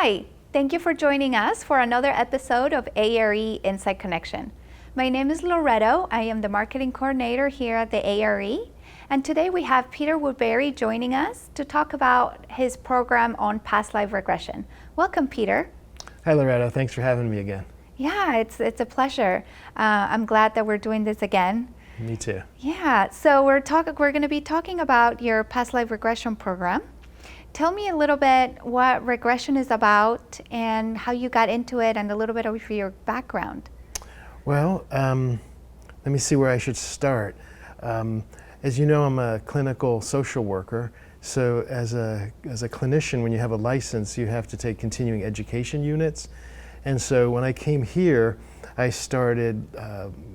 Hi, thank you for joining us for another episode of A.R.E. Inside Connection. My name is Loretto. I am the marketing coordinator here at the A.R.E. And today we have Peter Woodbury joining us to talk about his program on past life regression. Welcome, Peter. Hi, Loretto. Thanks for having me again. Yeah, it's a pleasure. I'm glad that we're doing this again. Me too. Yeah, so we're going to be talking about your past life regression program. Tell me a little bit what regression is about and how you got into it and a little bit of your background. Well, let me see where I should start. As you know, I'm a clinical social worker. So as a clinician, when you have a license, you have to take continuing education units. And so when I came here, I started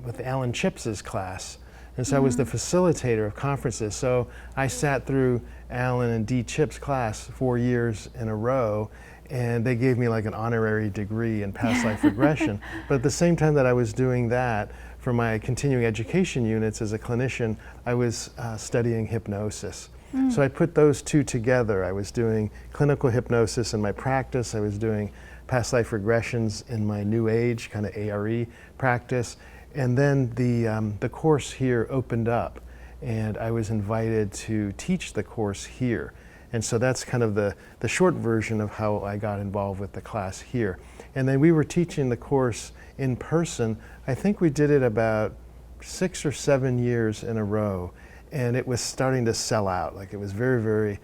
with Alan Chips's class. And so I was the facilitator of conferences. So I sat through Alan and Dee Chip's class 4 years in a row, and they gave me like an honorary degree in past life regression. But at the same time that I was doing that, for my continuing education units as a clinician, I was studying hypnosis. So I put those two together. I was doing clinical hypnosis in my practice. I was doing past life regressions in my new age kind of A.R.E. practice. And then the course here opened up, and I was invited to teach the course here. And so that's kind of the short version of how I got involved with the class here. And then we were teaching the course in person. I think we did it about 6 or 7 years in a row, and it was starting to sell out. Like, it was very, very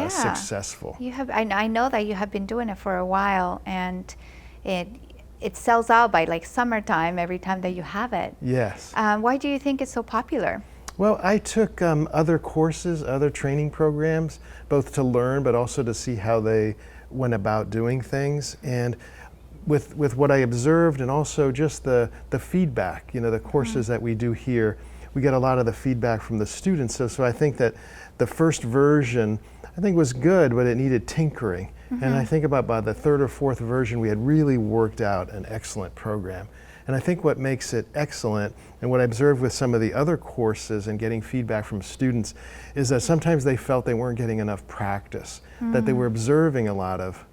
successful. I know that you have been doing it for a while, and it sells out by like summertime every time that you have it. Yes. Why do you think it's so popular? Well, I took other courses, other training programs, both to learn but also to see how they went about doing things. And with what I observed, and also just the feedback, you know, the courses that we do here, we get a lot of the feedback from the students. So I think that the first version, I think, was good, but it needed tinkering. And I think about by the third or fourth version, we had really worked out an excellent program. And I think what makes it excellent, and what I observed with some of the other courses and getting feedback from students, is that sometimes they felt they weren't getting enough practice, that they were observing a lot of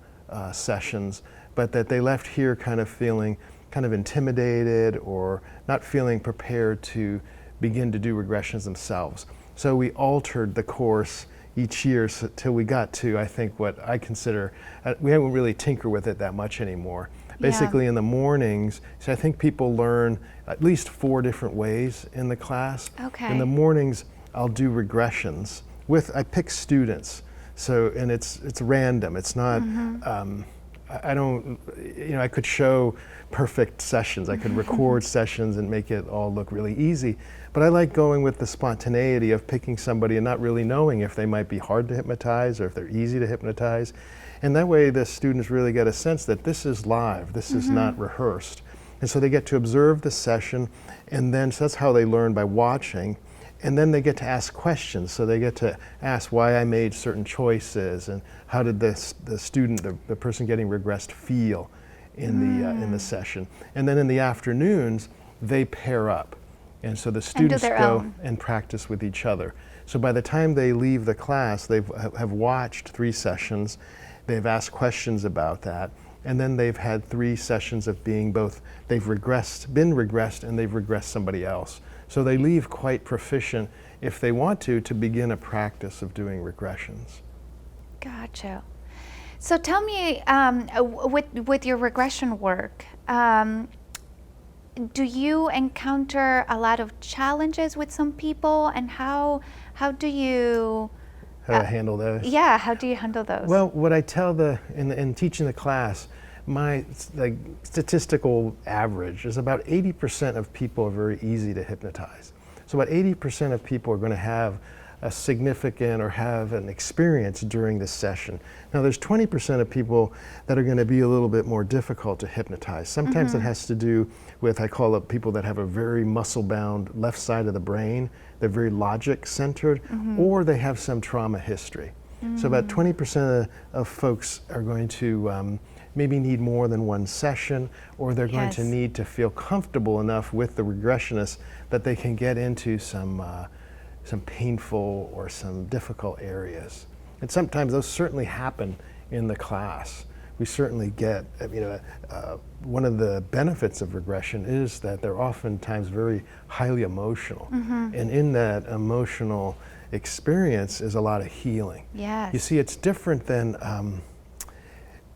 sessions, but that they left here kind of feeling kind of intimidated or not feeling prepared to begin to do regressions themselves. So we altered the course each year till we got to, I think, what I consider, we don't really tinker with it that much anymore. Basically in the mornings, so I think people learn at least 4 different ways in the class. Okay. In the mornings, I'll do regressions I pick students. So, and it's random. It's not, I don't, you know, I could show perfect sessions. I could record sessions and make it all look really easy. But I like going with the spontaneity of picking somebody and not really knowing if they might be hard to hypnotize or if they're easy to hypnotize. And that way the students really get a sense that this is live, this is not rehearsed. And so they get to observe the session, and then so that's how they learn, by watching. And then they get to ask questions. So they get to ask why I made certain choices, and how did the student, the person getting regressed, feel in the session. And then in the afternoons, they pair up. And so the students go and practice with each other. So by the time they leave the class, they have watched 3 sessions, they've asked questions about that, and then they've had 3 sessions of being both, they've been regressed, and they've regressed somebody else. So they leave quite proficient, if they want to begin a practice of doing regressions. Gotcha. So tell me, with your regression work, do you encounter a lot of challenges with some people, and how do you handle those? Yeah, how do you handle those? Well, what I tell in teaching the class, my statistical average is about 80% of people are very easy to hypnotize. So about 80% of people are going to have a significant or have an experience during this session. Now there's 20% of people that are going to be a little bit more difficult to hypnotize. Sometimes it has to do with, I call it, people that have a very muscle-bound left side of the brain. They're very logic-centered, or they have some trauma history. So about 20% of folks are going to maybe need more than one session, or they're going to need to feel comfortable enough with the regressionist that they can get into some painful or some difficult areas. And sometimes those certainly happen in the class. we certainly get, one of the benefits of regression is that they're oftentimes very highly emotional. And in that emotional experience is a lot of healing. Yes. You see, it's different than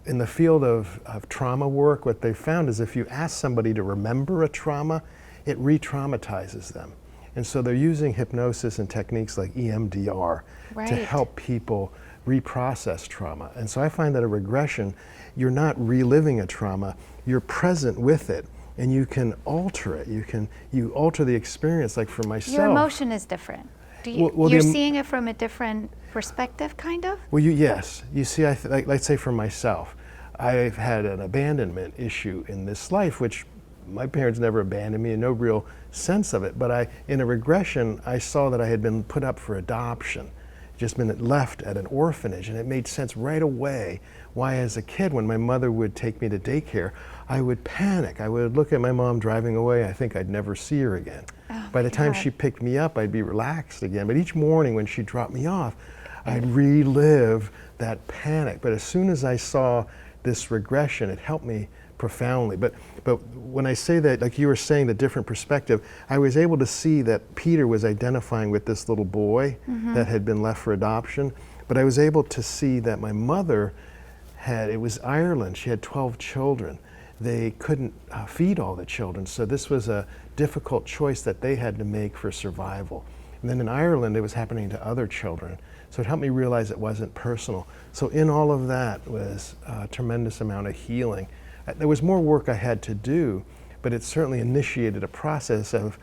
in the field of trauma work. What they found is if you ask somebody to remember a trauma, it re-traumatizes them. And so they're using hypnosis and techniques like EMDR to help people reprocess trauma. And so I find that a regression, you're not reliving a trauma, you're present with it, and you can alter it. You alter the experience. Like for myself, your emotion is different. You're seeing it from a different perspective, kind of? Well, yes. You see, let's say for myself, I've had an abandonment issue in this life, which my parents never abandoned me, and no real sense of it. But in a regression, I saw that I had been put up for adoption, just been left at an orphanage, and it made sense right away why, as a kid, when my mother would take me to daycare, I would panic. I would look at my mom driving away. I think I'd never see her again. By the time she picked me up, I'd be relaxed again. But each morning when she dropped me off, I'd relive that panic. But as soon as I saw this regression, it helped me profoundly. But when I say that, like you were saying, the different perspective, I was able to see that Peter was identifying with this little boy that had been left for adoption. But I was able to see that my mother it was Ireland, she had 12 children. They couldn't feed all the children, so this was a difficult choice that they had to make for survival. And then in Ireland, it was happening to other children. So it helped me realize it wasn't personal. So in all of that was a tremendous amount of healing. There was more work I had to do, but it certainly initiated a process of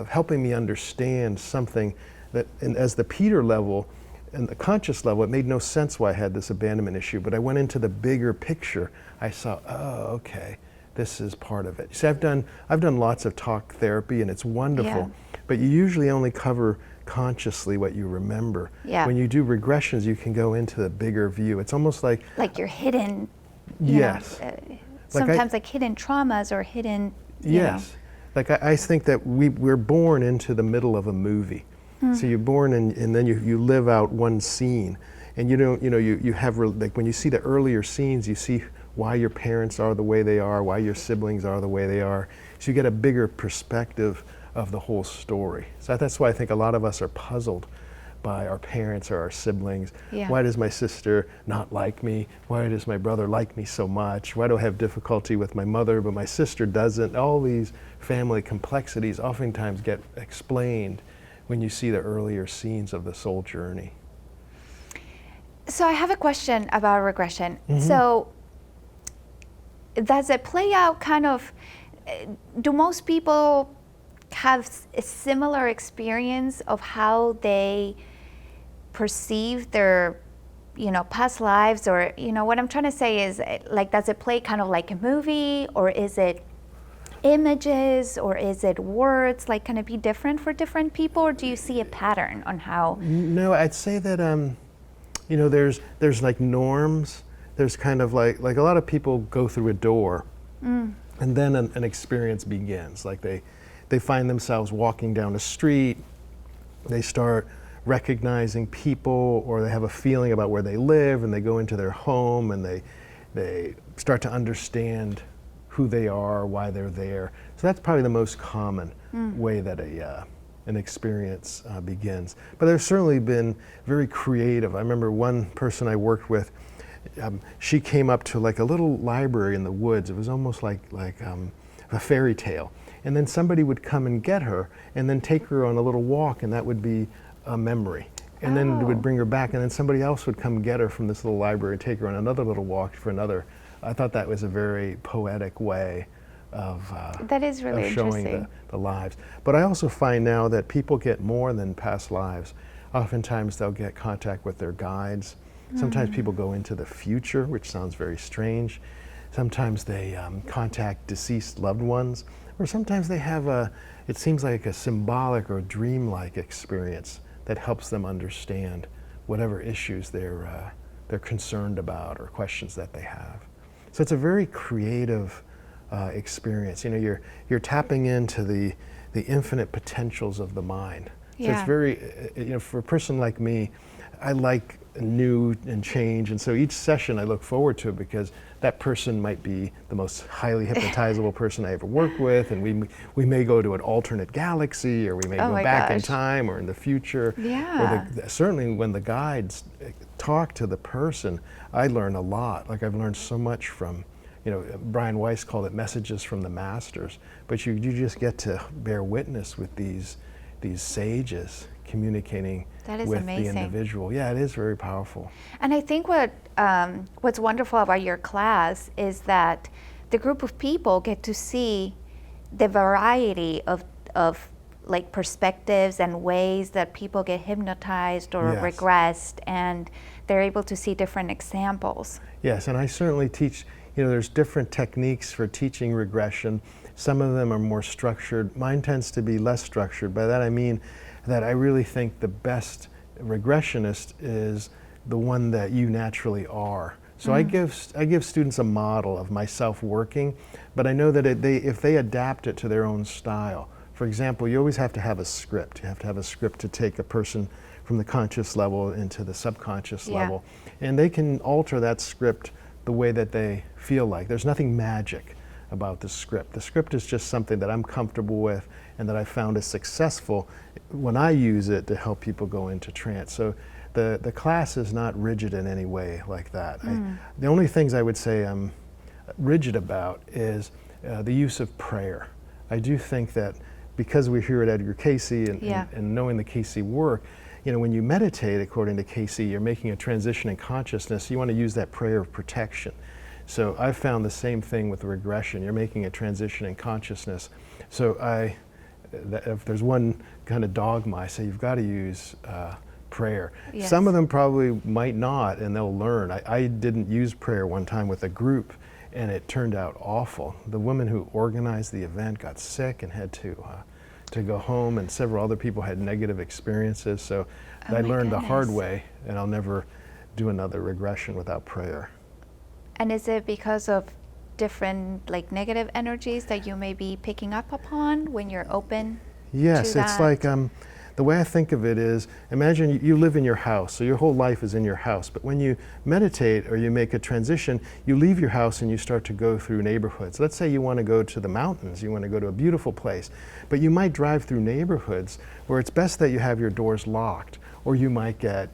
helping me understand something that, and as the Peter level and the conscious level, it made no sense why I had this abandonment issue, but I went into the bigger picture. I saw, oh, okay, this is part of it. See, I've done lots of talk therapy, and it's wonderful, but you usually only cover consciously what you remember. When you do regressions, you can go into the bigger view. It's almost like your hidden, sometimes like hidden traumas or hidden, yes. Like I think that we're born into the middle of a movie. So you're born and then you live out one scene, and you have, like when you see the earlier scenes, you see why your parents are the way they are, why your siblings are the way they are. So you get a bigger perspective of the whole story. So that's why I think a lot of us are puzzled by our parents or our siblings. Why does my sister not like me? Why does my brother like me so much? Why do I have difficulty with my mother but my sister doesn't? All these family complexities oftentimes get explained when you see the earlier scenes of the soul journey. So I have a question about regression. So does it play out kind of, do most people have a similar experience of how they perceive their, past lives? Or, what I'm trying to say is, like, does it play kind of like a movie, or is it images, or is it words? Like, can it be different for different people, or do you see a pattern on how? No, I'd say that there's like norms. There's kind of like a lot of people go through a door, and then an experience begins. Like they find themselves walking down a street, they start recognizing people, or they have a feeling about where they live, and they go into their home and they start to understand who they are, why they're there. So that's probably the most common way that an experience begins. But there's certainly been very creative. I remember one person I worked with, she came up to like a little library in the woods. It was almost like a fairy tale. And then somebody would come and get her and then take her on a little walk, and that would be a memory. And then it would bring her back, and then somebody else would come get her from this little library and take her on another little walk for another. I thought that was a very poetic way of, that is really of showing interesting. the lives. But I also find now that people get more than past lives. Oftentimes they'll get contact with their guides. Sometimes people go into the future, which sounds very strange. Sometimes they contact deceased loved ones, or sometimes they have it seems like a symbolic or dreamlike experience that helps them understand whatever issues they're concerned about or questions that they have. So it's a very creative experience. You're tapping into the infinite potentials of the mind. So it's very, for a person like me, I like new and change. And so each session I look forward to it because that person might be the most highly hypnotizable person I ever worked with, and we may go to an alternate galaxy, or we may go back in time or in the future. Yeah. Or certainly when the guides talk to the person, I learn a lot. Like I've learned so much from, Brian Weiss called it messages from the masters, but you just get to bear witness with these sages communicating with amazing. the individual. Yeah, it is very powerful. And I think what's wonderful about your class is that the group of people get to see the variety of like perspectives and ways that people get hypnotized or regressed, and they're able to see different examples. Yes, and I certainly teach, there's different techniques for teaching regression. Some of them are more structured. Mine tends to be less structured. By that I mean that I really think the best regressionist is the one that you naturally are. So I give students a model of myself working, but I know that if they adapt it to their own style. For example, you always have to have a script. You have to have a script to take a person from the conscious level into the subconscious level. And they can alter that script the way that they feel like. There's nothing magic about the script. The script is just something that I'm comfortable with and that I found is successful when I use it to help people go into trance. So the class is not rigid in any way like that. The only things I would say I'm rigid about is the use of prayer. I do think that because we're here at Edgar Cayce and knowing the Cayce work, when you meditate according to Cayce, you're making a transition in consciousness. You want to use that prayer of protection. So I've found the same thing with regression. You're making a transition in consciousness. So if there's one kind of dogma, I say you've got to use prayer. Yes. Some of them probably might not, and they'll learn. I didn't use prayer one time with a group, and it turned out awful. The woman who organized the event got sick and had to go home, and several other people had negative experiences. So I learned the hard way, and I'll never do another regression without prayer. And is it because of different negative energies that you may be picking up upon when you're open to that? Yes, it's like the way I think of it is, imagine you live in your house, so your whole life is in your house, but when you meditate or you make a transition, you leave your house and you start to go through neighborhoods. Let's say you want to go to the mountains, you want to go to a beautiful place, but you might drive through neighborhoods where it's best that you have your doors locked, or you might get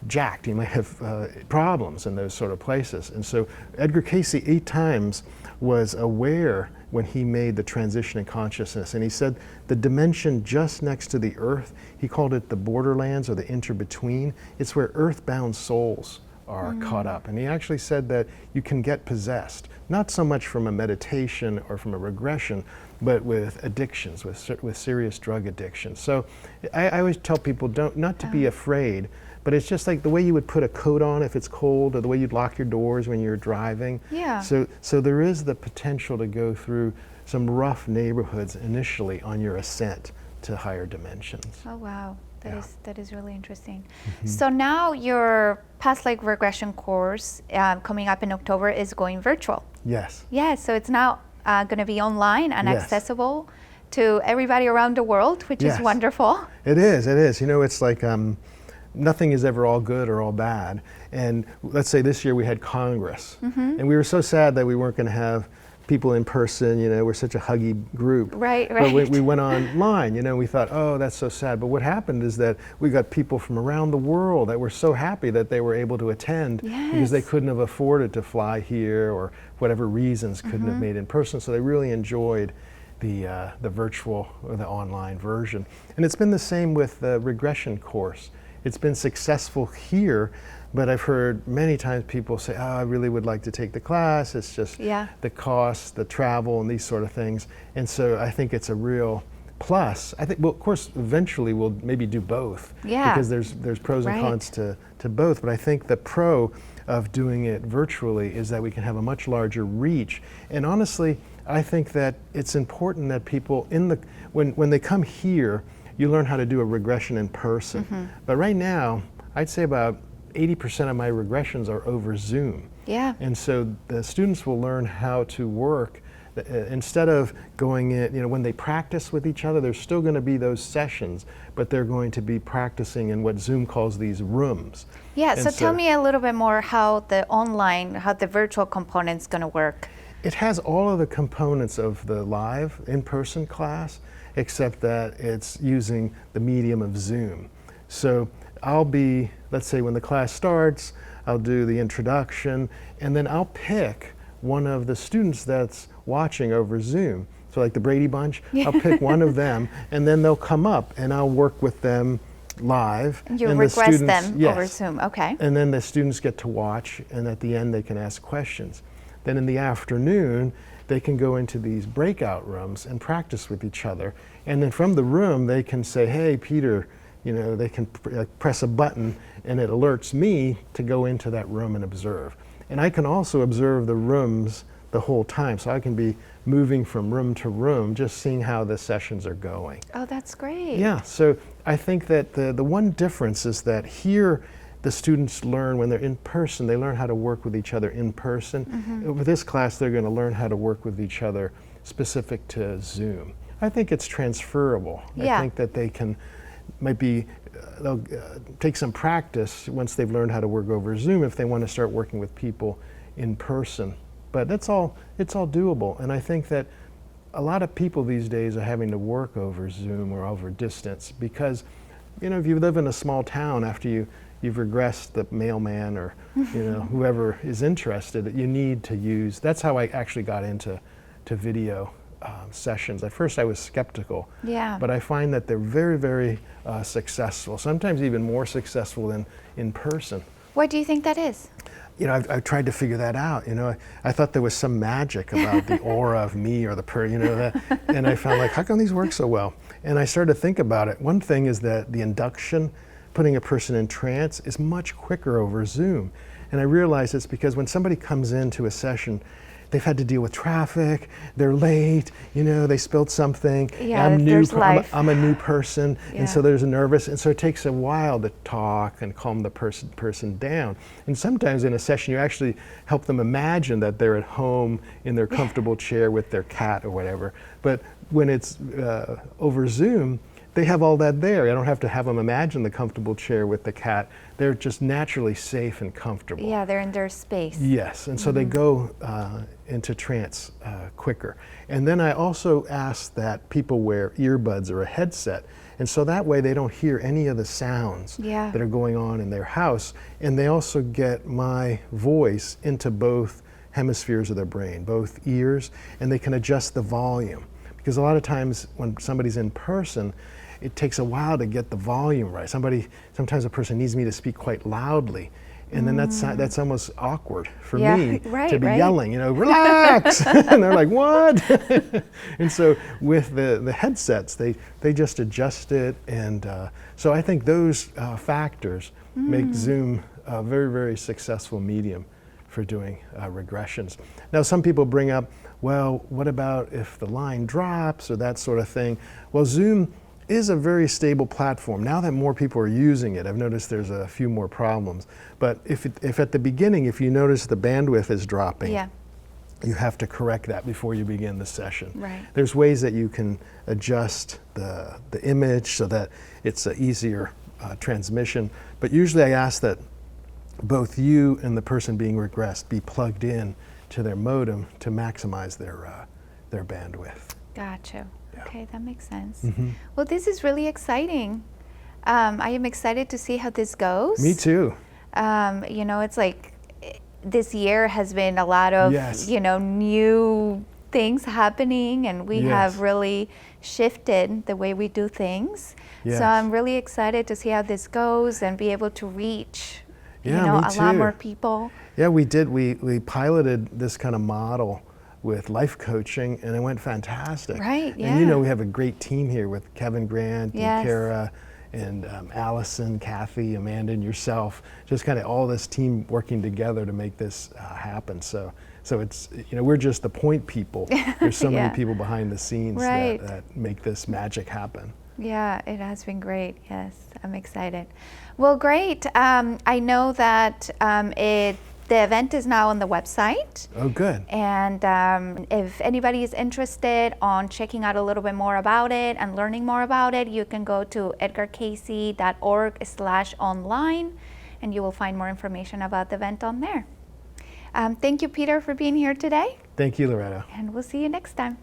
jacked, you might have problems in those sort of places. And so Edgar Cayce 8 times was aware when he made the transition in consciousness, and he said the dimension just next to the earth, he called it the borderlands or the inter-between. It's where earthbound souls are caught up. And he actually said that you can get possessed, not so much from a meditation or from a regression, but with addictions, with serious drug addiction. So I always tell people not to be afraid, but it's just like the way you would put a coat on if it's cold, or the way you'd lock your doors when you're driving. Yeah. So there is the potential to go through some rough neighborhoods initially on your ascent to higher dimensions. Oh wow, that is really interesting. So now your Past Life Regression course coming up in October is going virtual. Yes. Yes, so it's now going to be online and accessible to everybody around the world, which is wonderful. It is. It's like nothing is ever all good or all bad. And let's say this year we had Congress, and we were so sad that we weren't going to have people in person. We're such a huggy group. Right. But we went online. We thought, oh, that's so sad. But what happened is that we got people from around the world that were so happy that they were able to attend because they couldn't have afforded to fly here, or whatever reasons couldn't have made in person. So they really enjoyed the virtual or the online version. And it's been the same with the regression course. It's been successful here, but I've heard many times people say, I really would like to take the class. It's just the cost, the travel, and these sort of things. And so I think it's a real plus. I think, well, of course, eventually we'll maybe do both. Because there's pros and cons to both. But I think the pro of doing it virtually is that we can have a much larger reach. And honestly, I think that it's important that people, when they come here, you learn how to do a regression in person. But right now, I'd say about 80% of my regressions are over Zoom. And so the students will learn how to work Instead of going in, when they practice with each other, there's still going to be those sessions, but they're going to be practicing in what Zoom calls these rooms. Yeah, so tell me a little bit more how the virtual component's going to work. It has all of the components of the live in-person class, except that it's using the medium of Zoom. So I'll be, let's say when the class starts, I'll do the introduction, and then I'll pick one of the students that's watching over Zoom. So like the Brady Bunch, I'll pick one of them, and then they'll come up and I'll work with them live. You regress them over Zoom, okay. And then the students get to watch, and at the end they can ask questions. Then in the afternoon, they can go into these breakout rooms and practice with each other. And then from the room, they can say, hey, Peter, they can press a button and it alerts me to go into that room and observe. And I can also observe the rooms the whole time. So I can be moving from room to room, just seeing how the sessions are going. Oh, that's great. Yeah, so I think that the one difference is that here, the students learn when they're in person, they learn how to work with each other in person. Mm-hmm. With this class, they're going to learn how to work with each other specific to Zoom. I think it's transferable. Yeah. I think that they they'll take some practice once they've learned how to work over Zoom if they want to start working with people in person. But it's all doable. And I think that a lot of people these days are having to work over Zoom or over distance because, if you live in a small town, after you've regressed the mailman or whoever is interested, you need to use. That's how I actually got into video sessions. At first I was skeptical, but I find that they're very, very successful, sometimes even more successful than in person. What do you think that is? I've tried to figure that out. I thought there was some magic about the aura of me or that, and I found how come these work so well? And I started to think about it. One thing is that the induction, putting a person in trance, is much quicker over Zoom. And I realized it's because when somebody comes into a session, they've had to deal with traffic, they're late, they spilled something, I'm a new person, and so there's a nervous, and so it takes a while to talk and calm the person down. And sometimes in a session you actually help them imagine that they're at home in their comfortable chair with their cat or whatever. But when it's over Zoom, they have all that there. I don't have to have them imagine the comfortable chair with the cat. They're just naturally safe and comfortable. Yeah, they're in their space. Yes, and so they go into trance quicker. And then I also ask that people wear earbuds or a headset. And so that way they don't hear any of the sounds that are going on in their house. And they also get my voice into both hemispheres of their brain, both ears, and they can adjust the volume. Because a lot of times when somebody's in person, it takes a while to get the volume right. Sometimes a person needs me to speak quite loudly, and then that's almost awkward for me to be yelling, relax, and they're like, what? And so with the headsets, they just adjust it, and so I think those factors make Zoom a very, very successful medium for doing regressions. Now, some people bring up, well, what about if the line drops or that sort of thing? Well, Zoom is a very stable platform. Now that more people are using it, I've noticed there's a few more problems. But if at the beginning, if you notice the bandwidth is dropping, you have to correct that before you begin the session. Right. There's ways that you can adjust the image so that it's an easier transmission. But usually I ask that both you and the person being regressed be plugged in to their modem to maximize their bandwidth. Gotcha. Yeah. Okay, that makes sense. Mm-hmm. Well, this is really exciting. I am excited to see how this goes. Me too. It's like this year has been a lot of, new things happening, and we have really shifted the way we do things. Yes. So I'm really excited to see how this goes and be able to reach, me a too. lot more people. Yeah, we did. We piloted this kind of model with life coaching, and it went fantastic. Right, yeah. And we have a great team here with Kevin Grant and Yes. Kara and Allison, Kathy, Amanda, and yourself. Just kind of all this team working together to make this happen. So it's, we're just the point people. There's so many people behind the scenes that make this magic happen. Yeah, it has been great. Yes, I'm excited. Well, great. I know that The event is now on the website. Oh, good. And if anybody is interested on checking out a little bit more about it and learning more about it, you can go to edgarcayce.org/online, and you will find more information about the event on there. Thank you, Peter, for being here today. Thank you, Loretto. And we'll see you next time.